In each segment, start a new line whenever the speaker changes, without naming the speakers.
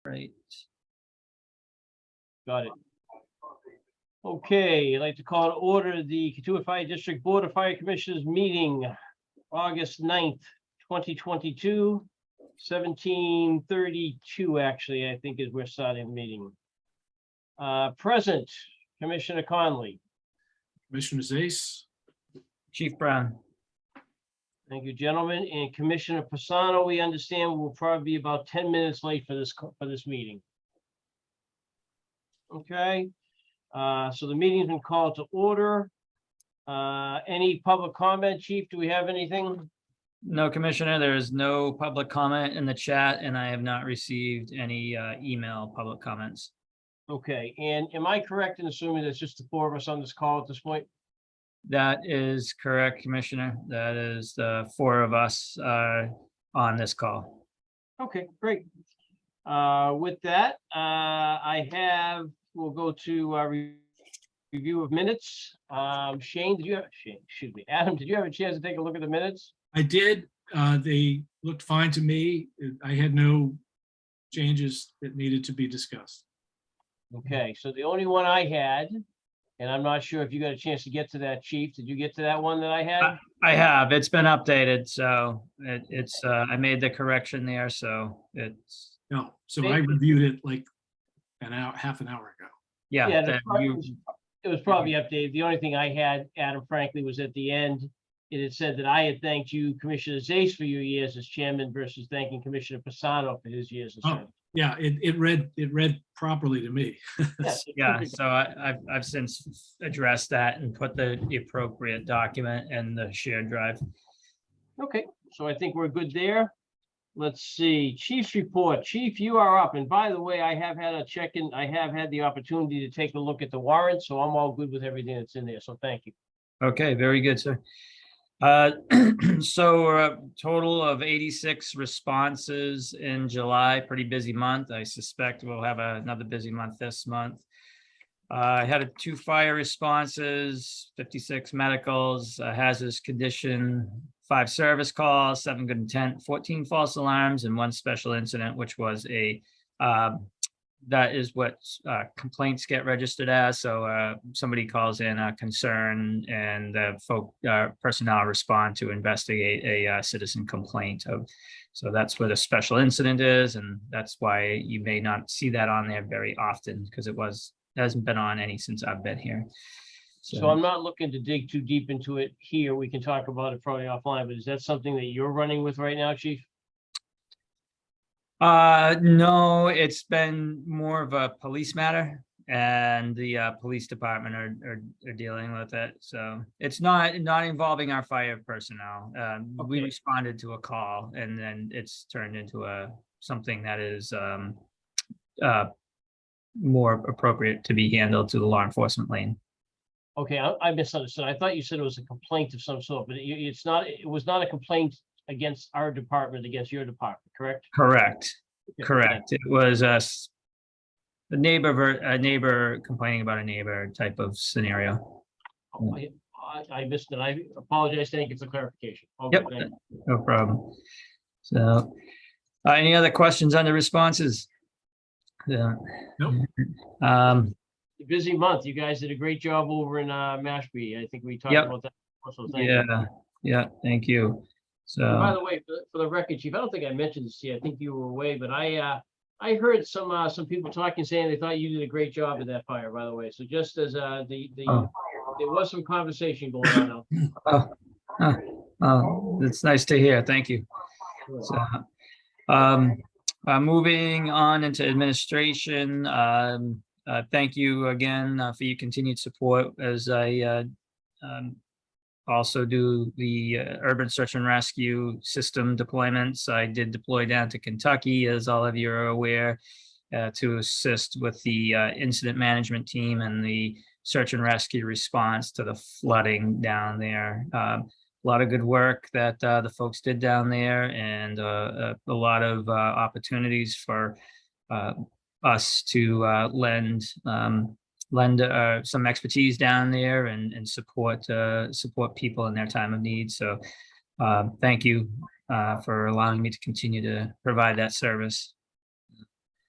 Right.
Got it. Okay, I'd like to call to order the Katuah Fire District Board of Fire Commissioners meeting, August 9th, 2022, 17:32, actually, I think is we're starting the meeting. Present, Commissioner Conley.
Commissioner Zace,
Chief Brown.
Thank you, gentlemen. And Commissioner Pisano, we understand will probably be about 10 minutes late for this meeting. Okay, so the meeting's been called to order. Any public comment, Chief? Do we have anything?
No, Commissioner, there is no public comment in the chat, and I have not received any email public comments.
Okay, and am I correct in assuming there's just the four of us on this call at this point?
That is correct, Commissioner. That is the four of us on this call.
Okay, great. With that, we'll go to review of minutes. Shane, excuse me, Adam, did you have a chance to take a look at the minutes?
I did. They looked fine to me. I had no changes that needed to be discussed.
Okay, so the only one I had, and I'm not sure if you got a chance to get to that, Chief. Did you get to that one that I had?
I have. It's been updated, so it's I made the correction there, so it's
No, so I reviewed it like half an hour ago.
yeah.
Yeah,
that
it was probably updated. The only thing I had, Adam, frankly, was at the end. It had said that I had thanked you, Commissioner Zace, for your years as chairman versus thanking Commissioner Pisano for his years as chairman.
Yeah, it read properly to me.
Yeah, so I've since addressed that and put the appropriate document in the shared drive.
Okay, so I think we're good there. Let's see, Chief's report. Chief, you are up. And by the way, I have had a check-in. I have had the opportunity to take a look at the warrant, so I'm all good with everything that's in there. So thank you.
Okay, very good, sir. So total of 86 responses in July, pretty busy month. I suspect we'll have another busy month this month. I had 2 fire responses, 56 medicals, a hazardous condition, 5 service calls, 7 good intent, 14 false alarms, and 1 special incident, which was that is what complaints get registered as. So somebody calls in a concern and personnel respond to investigate a citizen complaint. So that's what a special incident is. And that's why you may not see that on there very often, because it hasn't been on any since I've been here.
So I'm not looking to dig too deep into it here. We can talk about it probably offline, but is that something that you're running with right now, Chief?
No, it's been more of a police matter, and the police department are dealing with it. So it's not involving our fire personnel. We responded to a call, and then it's turned into something that is more appropriate to be handled to the law enforcement lane.
Okay, I misunderstood. I thought you said it was a complaint of some sort, but it's not. It was not a complaint against our department, against your department, correct?
Correct.
Okay,
Correct. It was a neighbor complaining about a neighbor type of scenario.
I missed it. I apologize. Thank you for clarification. Okay,
Yep, no problem. So, any other questions on the responses? Yeah.
Nope.
Busy month. You guys did a great job over in Mashpee. I think we talked about that. Also, thank you.
Yeah. Thank you. So,
by the way, for the record, Chief, I don't think I mentioned this to you. I think you were away, but I heard some people talking, saying they thought you did a great job at that fire. By the way, so just as there was some conversation going on now.
It's nice to hear. Thank you. So, moving on into administration. Thank you again for your continued support as I also do the urban search and rescue system deployments. I did deploy down to Kentucky, as all of you are aware, to assist with the incident management team and the search and rescue response to the flooding down there. A lot of good work that the folks did down there, and a lot of opportunities for us to lend some expertise down there and support people in their time of need. So thank you for allowing me to continue to provide that service.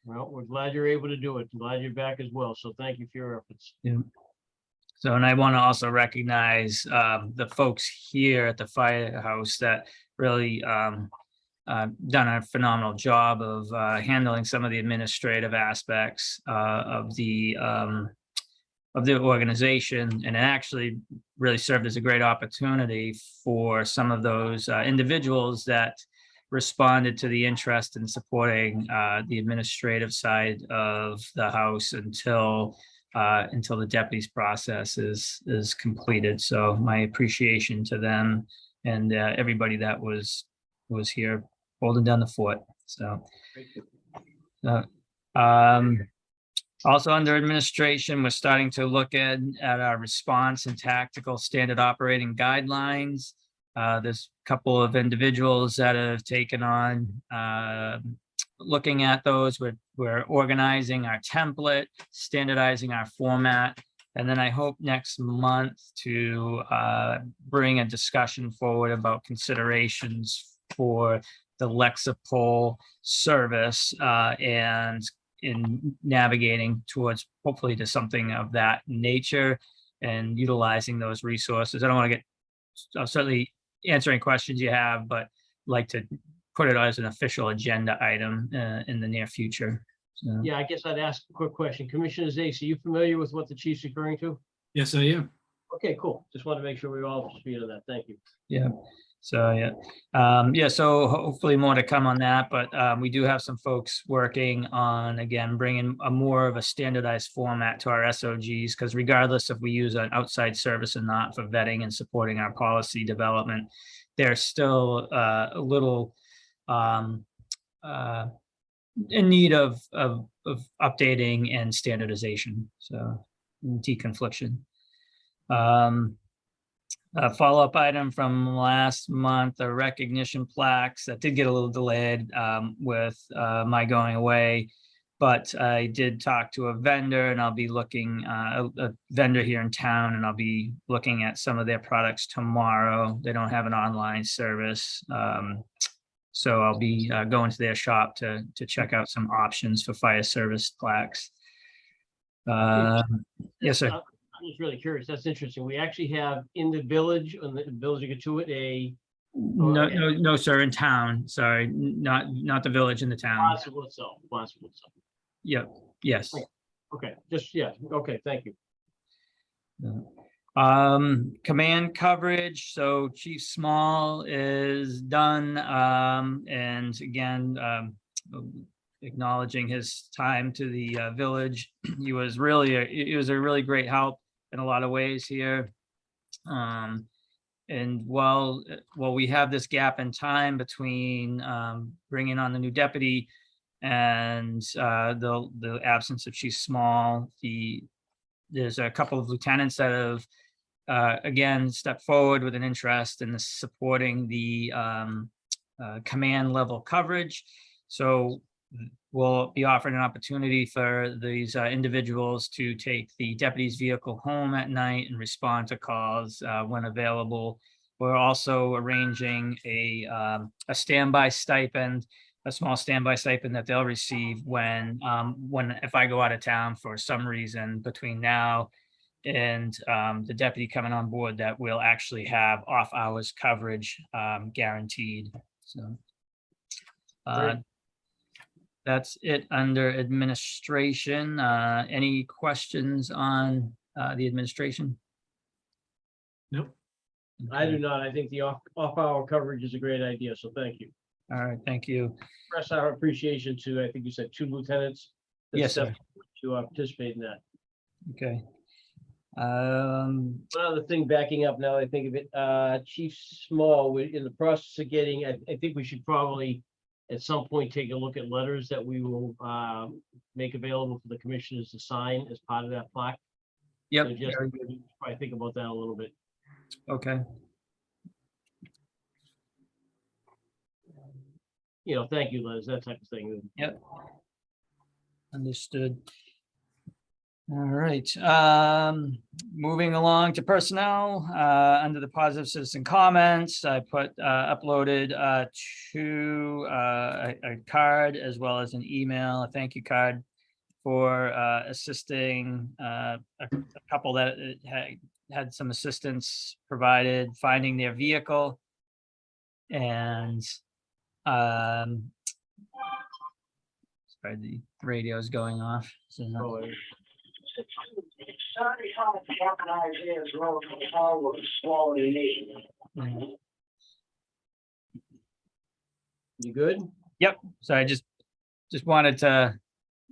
Well, we're glad you're able to do it. Glad you're back as well. So thank you for your efforts.
Yeah. So, and I want to also recognize the folks here at the firehouse that really done a phenomenal job of handling some of the administrative aspects of the organization, and it actually really served as a great opportunity for some of those individuals that responded to the interest in supporting the administrative side of the house until the deputies process is completed. So my appreciation to them and everybody that was here holding down the fort. So also under administration, we're starting to look at our response and tactical standard operating guidelines. There's a couple of individuals that have taken on looking at those. We're organizing our template, standardizing our format, and then I hope next month to bring a discussion forward about considerations for the Lexipol service and in navigating towards hopefully to something of that nature and utilizing those resources. I don't want to I'll certainly answer any questions you have, but like to put it as an official agenda item in the near future. So,
Yeah, I guess I'd ask a quick question. Commissioner Zace, are you familiar with what the chief's referring to?
Yes, I am.
Okay, cool. Just want to make sure we're all up to speed on that. Thank you.
yeah. So, yeah. So hopefully more to come on that, but we do have some folks working on, again, bringing a more of a standardized format to our SOGs, because regardless if we use an outside service or not for vetting and supporting our policy development, there's still a little in need of updating and standardization. So deconfliction. A follow-up item from last month, the recognition plaques that did get a little delayed with my going away, but I did talk to a vendor, and I'll be looking a vendor here in town, and I'll be looking at some of their products tomorrow. They don't have an online service, so I'll be going to their shop to check out some options for fire service plaques. Yes, sir.
I'm just really curious. That's interesting. We actually have in the village, on the village of Katuitt,
No, sir, in town. Sorry, not the village, in the town.
possible itself.
Yep, yes.
Okay, just, yeah, okay, thank you.
Command coverage. So Chief Small is done. And again, acknowledging his time to the village. He was a really great help in a lot of ways here. And while we have this gap in time between bringing on the new deputy and the absence of Chief Small, there's a couple of lieutenants that have again stepped forward with an interest in supporting the command level coverage. So we'll be offering an opportunity for these individuals to take the deputy's vehicle home at night and respond to calls when available. We're also arranging a standby stipend, a small standby stipend that they'll receive when if I go out of town for some reason between now and the deputy coming on board, that we'll actually have off hours coverage guaranteed. So that's it under administration. Any questions on the administration?
Nope.
I do not. I think the off-hour coverage is a great idea, so thank you.
All right, thank you.
Express our appreciation to, I think you said 2 lieutenants. that
Yes, sir.
stepped to participate in that.
Okay.
One other thing, backing up now, I think of it, Chief Small, we're in the process of getting, I think we should probably at some point take a look at letters that we will make available for the commissioners to sign as part of that plaque.
Yep.
So just probably think about that a little bit.
Okay.
You know, thank you, Liz, that type of thing.
Yep. Understood. All right, moving along to personnel, under the positive citizen comments, I put, uploaded, a card as well as an email, a thank you card for, assisting, a couple that had some assistance provided finding their vehicle. And, sorry, the radio is going off. So not-
Oh,
Sorry, how much Isaiah's road from Hall was smaller than me.
You good?
So I just wanted to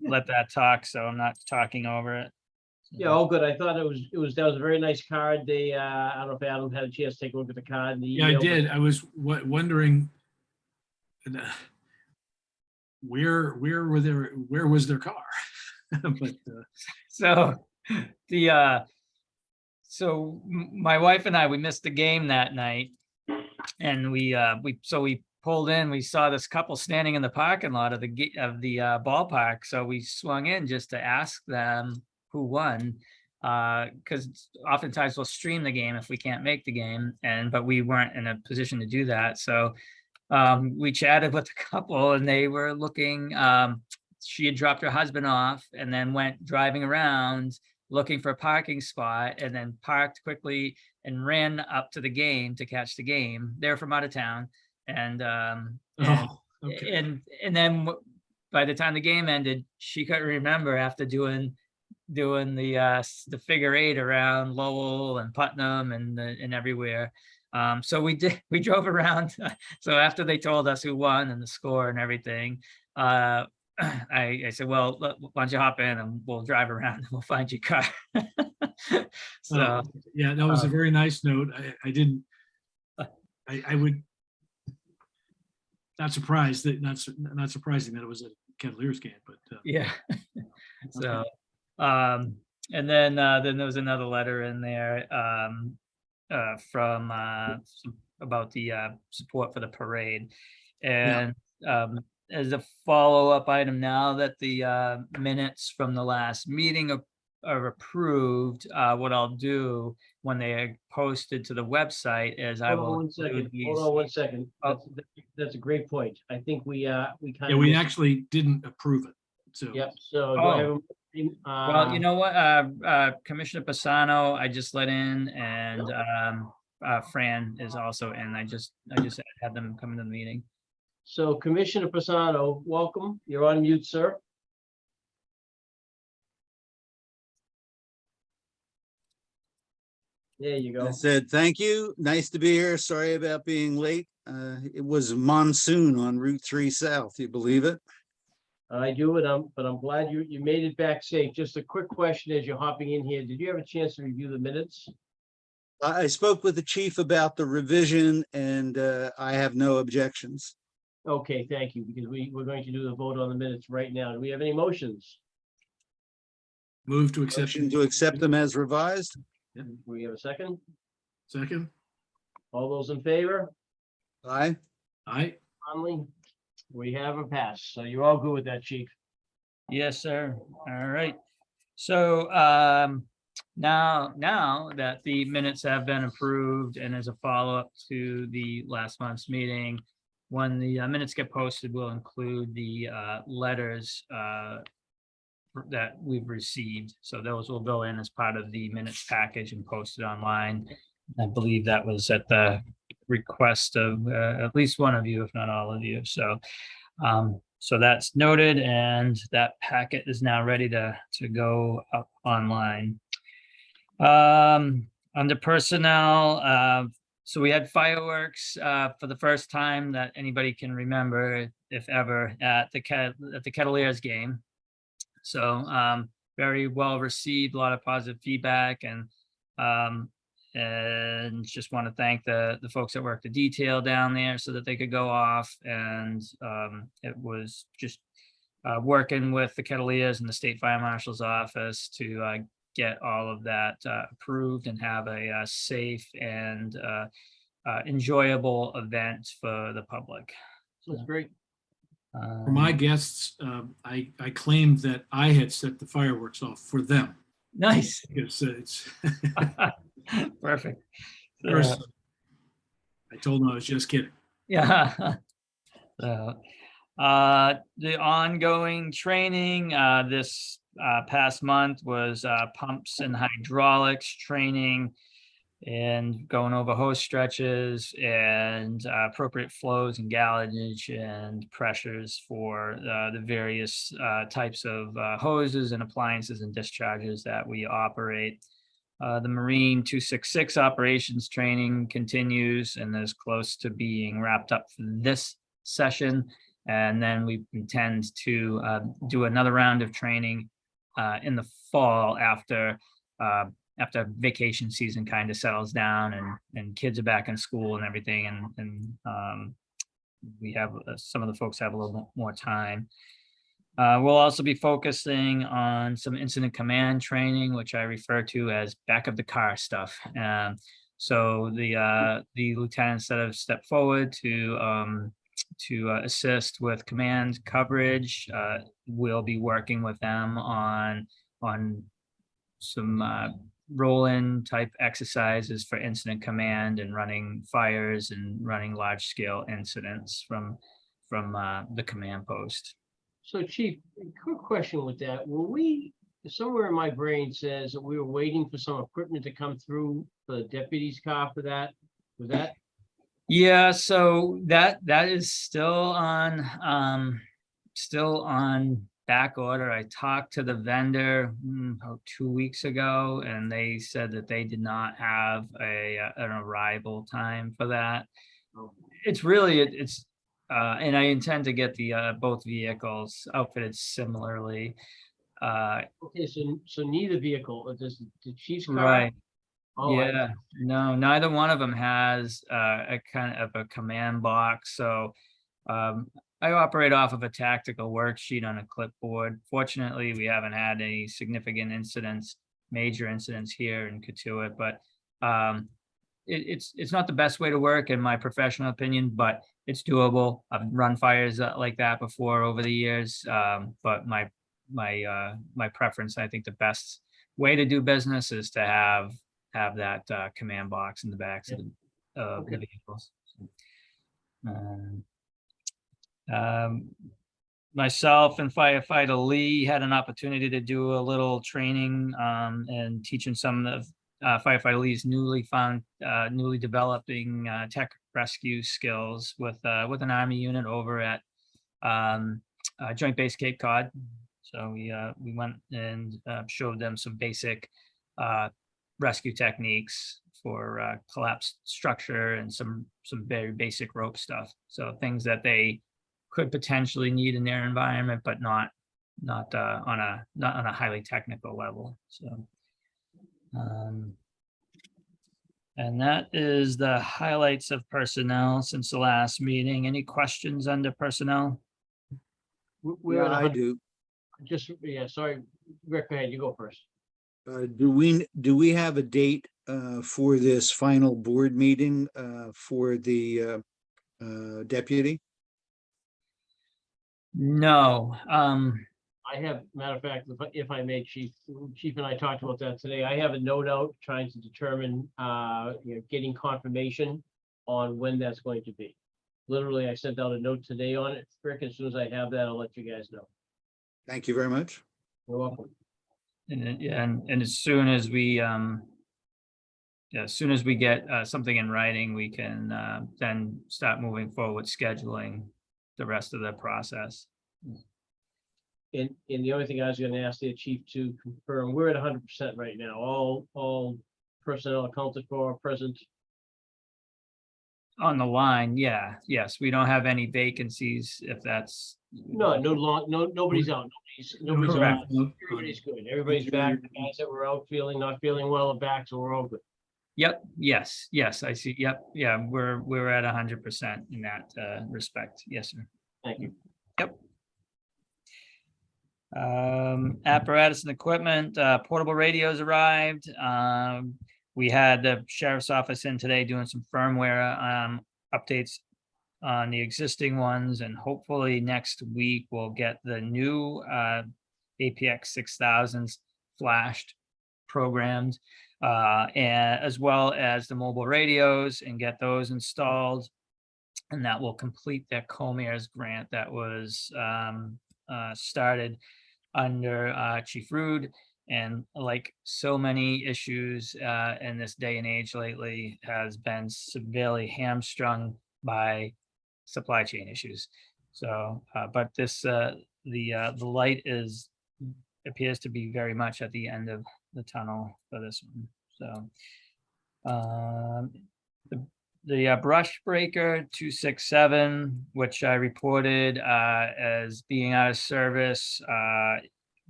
let that talk, so I'm not talking over it.
Yeah, all good. I thought that was a very nice card. They, I don't know if Adam had a chance to take a look at the card. And the
Yeah, I
email, but-
did. I was wondering where was their car? But
So my wife and I, we missed the game that night. And we pulled in, we saw this couple standing in the parking lot of the ballpark. So we swung in just to ask them who won. Because oftentimes we'll stream the game if we can't make the game, but we weren't in a position to do that. So we chatted with the couple and they were looking, she had dropped her husband off and then went driving around looking for a parking spot and then parked quickly and ran up to the game to catch the game. They're from out of town. And
okay.
and then by the time the game ended, she couldn't remember after doing the figure eight around Lowell and Putnam and everywhere. So we drove around. So after they told us who won and the score and everything, I said, well, why don't you hop in and we'll drive around and we'll find your car. So
Yeah, that was a very nice note. I would not surprised that not surprising that it was a Cavaliers game, but
yeah. So and then there was another letter in there from about the support for the parade. And as a follow-up item, now that the minutes from the last meeting are approved, what I'll do when they are posted to the website is I
Hold on
will
one second.
include
Hold
these.
on 1 second.
Oh.
That's a great point. I think we kind
yeah,
of.
we actually didn't approve it. So
Yep, so do I have a-
Well, you know what, Commissioner Pisano, I just let in, and Fran is also in. I just had them come into the meeting.
So Commissioner Pisano, welcome. You're on mute, sir. There you
I
go.
said, thank you. Nice to be here. Sorry about being late. It was monsoon on Route 3 South. You believe it?
I do it, but I'm glad you made it back safe. Just a quick question as you're hopping in here. Did you have a chance to review the minutes?
I spoke with the chief about the revision and I have no objections.
Okay, thank you, because we're going to do the vote on the minutes right now. Do we have any motions?
move to accept.
Motion to accept them as revised?
Do we have a second?
Second,
All those in favor?
Aye.
aye.
Conley? We have a pass, so you're all good with that, chief.
Yes, sir. All right. So now that the minutes have been approved and as a follow-up to the last month's meeting, when the minutes get posted, we'll include the letters that we've received. So those will go in as part of the minutes package and posted online. I believe that was at the request of at least one of you, if not all of you. So so that's noted, and that packet is now ready to go up online. Under personnel, so we had fireworks for the first time that anybody can remember, if ever, at the Cavaliers game. So very well received, a lot of positive feedback, and just want to thank the folks that worked the detail down there so that they could go off. And it was just working with the Cavaliers and the State Fire Marshal's office to get all of that approved and have a safe and enjoyable event for the public.
That's great.
For my guests, I claimed that I had set the fireworks off for them.
Nice.
because it's,
Perfect.
first, I told him I was just kidding.
Yeah. So, the ongoing training, this, past month was, pumps and hydraulics training and going over hose stretches and appropriate flows and gallonage and pressures for, the various, types of, hoses and appliances and discharges that we operate. The Marine 266 operations training continues and is close to being wrapped up for this session. And then we intend to do another round of training in the fall after vacation season kind of settles down and kids are back in school and everything. And we have some of the folks have a little bit more time. We'll also be focusing on some incident command training, which I refer to as back of the car stuff. So the lieutenants that have stepped forward to assist with command coverage, we'll be working with them on some roll-in type exercises for incident command and running fires and running large scale incidents from the command post.
So Chief, a quick question with that. Were we, somewhere in my brain says that we were waiting for some equipment to come through the deputy's car for that? Was that?
Yeah, so that is still on back order. I talked to the vendor about 2 weeks ago, and they said that they did not have an arrival time for that. It's really and I intend to get the both vehicles outfitted similarly.
Okay, so neither vehicle, does the chief's car?
Right.
Oh,
Yeah, no, neither one of them has a kind of a command box. So I operate off of a tactical worksheet on a clipboard. Fortunately, we haven't had any significant incidents, major incidents here in Katuitt, but it's not the best way to work in my professional opinion, but it's doable. I've run fires like that before over the years. But my preference, I think the best way to do business is to have that command box in the backs of the vehicles. Myself and firefighter Lee had an opportunity to do a little training and teaching some of firefighter Lee's newly developing tech rescue skills with an Army unit over at Joint Base Cape Cod. So we went and showed them some basic rescue techniques for collapsed structure and some very basic rope stuff. So things that they could potentially need in their environment, but not on a highly technical level. So, and that is the highlights of personnel since the last meeting. Any questions under personnel?
We're
Yeah,
at
I
100
do.
just, yeah, sorry, Rick, go ahead, you go first.
Do we have a date for this final board meeting for the deputy?
No.
I have, matter of fact, if I may, Chief and I talked about that today. I have a note out trying to determine, getting confirmation on when that's going to be. Literally, I sent out a note today on it. Rick, as soon as I have that, I'll let you guys know.
Thank you very much.
You're welcome.
And as soon as we get something in writing, we can then start moving forward, scheduling the rest of the process.
And the only thing I was gonna ask the chief to confirm, we're at 100% right now. All personnel accounted for, present.
On the line, yeah, yes, we don't have any vacancies if that's.
Nobody's out. Nobody's
Correct.
on. Everybody's good. Everybody's back. The guys that were out not feeling well are back, so we're all good.
Yep, yes, I see, yep, yeah, we're at 100% in that respect, yes, sir.
Thank you.
Yep. Apparatus and equipment, portable radios arrived. We had the sheriff's office in today doing some firmware updates on the existing ones, and hopefully next week we'll get the new APX 6000s flashed programmed, and as well as the mobile radios, and get those installed. And that will complete that Comares grant that was started under Chief Rude. And like so many issues in this day and age lately, has been severely hamstrung by supply chain issues. So, but this, the light appears to be very much at the end of the tunnel for this one. So, the brush breaker 267, which I reported as being out of service.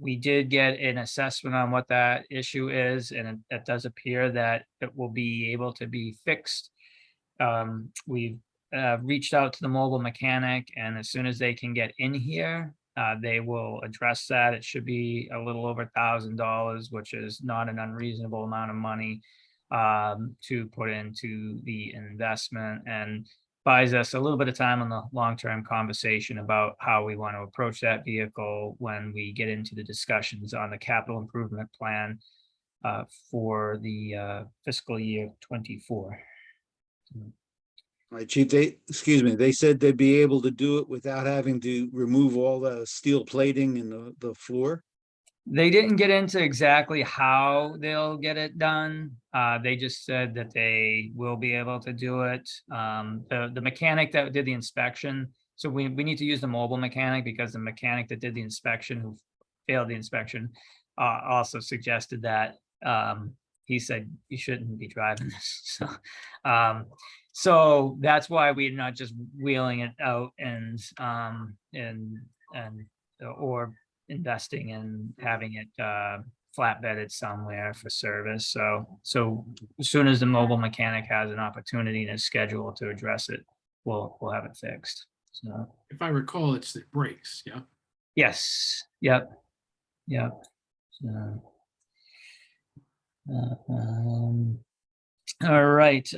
We did get an assessment on what that issue is, and it does appear that it will be able to be fixed. We've reached out to the mobile mechanic, and as soon as they can get in here, they will address that. It should be a little over $1,000, which is not an unreasonable amount of money to put into the investment, and buys us a little bit of time on the long-term conversation about how we want to approach that vehicle when we get into the discussions on the capital improvement plan for the fiscal year 24.
All right, Chief, they said they'd be able to do it without having to remove all the steel plating in the floor?
They didn't get into exactly how they'll get it done. They just said that they will be able to do it. The mechanic that did the inspection, so we need to use the mobile mechanic, because the mechanic that did the inspection, who failed the inspection, also suggested that he said you shouldn't be driving this. So that's why we're not just wheeling it out and or investing in having it flatbedded somewhere for service. So as soon as the mobile mechanic has an opportunity in his schedule to address it, we'll have it fixed. So
If I recall, it's the brakes, yeah?
yes, yep. So, all right,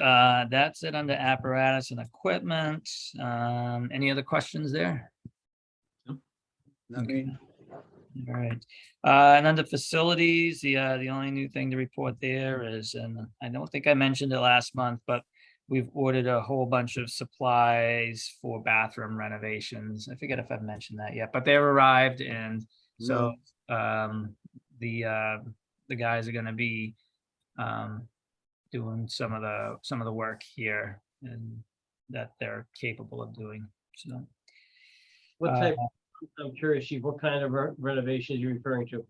that's it under apparatus and equipment. Any other questions there?
I mean,
All right, and under facilities, the only new thing to report there is, and I don't think I mentioned it last month, but we've ordered a whole bunch of supplies for bathroom renovations. I forget if I've mentioned that yet, but they've arrived, and so the guys are gonna be doing some of the work here, and that they're capable of doing, so.
What type, I'm curious, Chief, what kind of renovations you're referring to?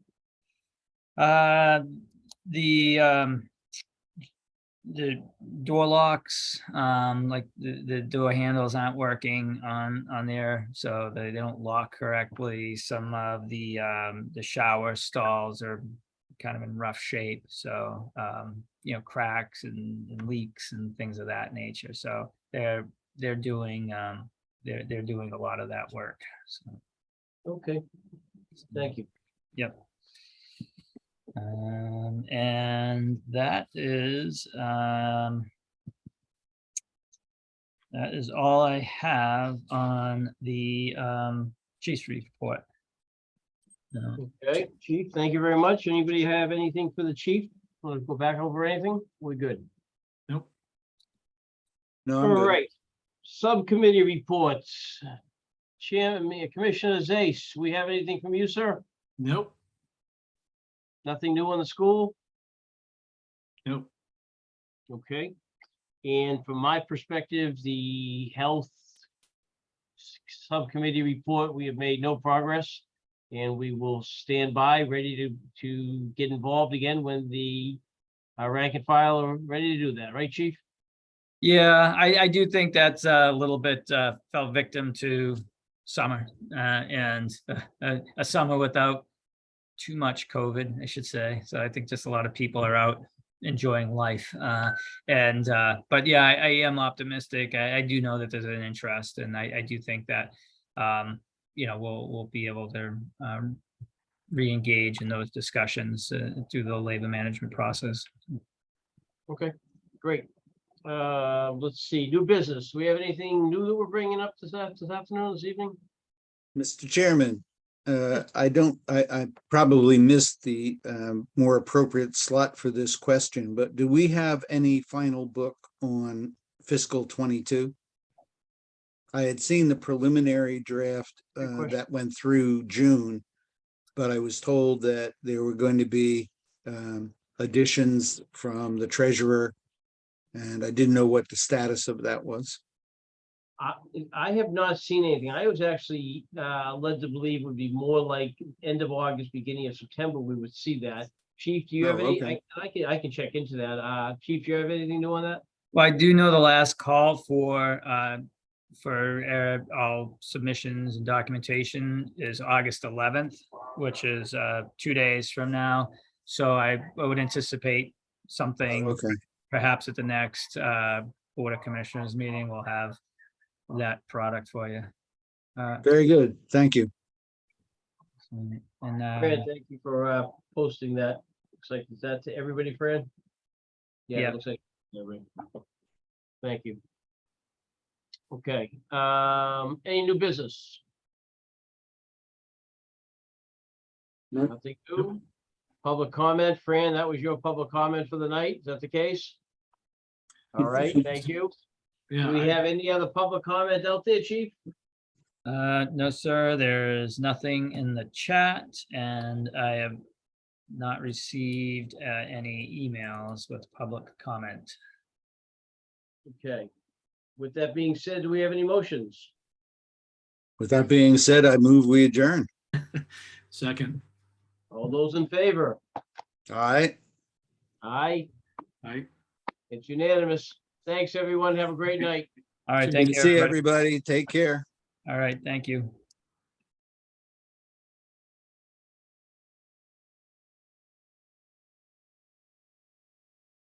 The door locks, like the door handles aren't working on there, so they don't lock correctly. Some of the shower stalls are kind of in rough shape, so cracks and leaks and things of that nature. So they're doing they're doing a lot of that work. So.
Okay, thank you.
Yep. And that is all I have on the chief's report. No.
Okay, Chief, thank you very much. Anybody have anything for the chief? Want to go back over anything? We're good.
Nope.
no,
All
I'm good.
right. Subcommittee reports. Chairman, Commissioner Zace, we have anything from you, sir?
Nope,
Nothing new on the school?
nope.
Okay. And from my perspective, the health subcommittee report, we have made no progress. And we will stand by, ready to get involved again when the rank and file are ready to do that, right, Chief?
Yeah, I do think that's a little bit fell victim to summer and a summer without too much COVID, I should say. So I think just a lot of people are out enjoying life. But yeah, I am optimistic. I do know that there's an interest, and I do think that we'll be able to re-engage in those discussions through the labor management process.
Okay, great. Let's see, new business. We have anything new that we're bringing up this afternoon, this evening?
Mr. Chairman, I probably missed the more appropriate slot for this question, but do we have any final book on fiscal 22? I had seen the preliminary draft
Good question.
that went through June, but I was told that there were going to be additions from the treasurer, and I didn't know what the status of that was.
I have not seen anything. I was actually led to believe it would be more like end of August, beginning of September, we would see that. Chief, do you have
Oh,
any,
okay.
I can check into that. Chief, do you have anything new on that?
Well, I do know the last call for all submissions and documentation is August 11th, which is 2 days from now. So I would anticipate something
Okay,
perhaps at the next Board of Commissioners meeting, we'll have that product for you.
very good. Thank you.
And
Fran, thank you for posting that. Looks like, is that to everybody, Fran? Yeah,
Yeah.
it looks like. everybody. Thank you. Okay, any new business?
No.
Nothing new. Public comment, Fran, that was your public comment for the night. Is that the case? All right, thank you.
Yeah,
Do we have any other public comment out there, chief?
no, sir, there is nothing in the chat and I have not received any emails with public comment.
Okay. With that being said, do we have any motions?
With that being said, I move we adjourn.
second,
All those in favor?
All right.
Aye,
I.
it's unanimous. Thanks, everyone. Have a great night.
All right,
Good
thank
to
you,
see
everybody.
everybody. Take care.
All right, thank you.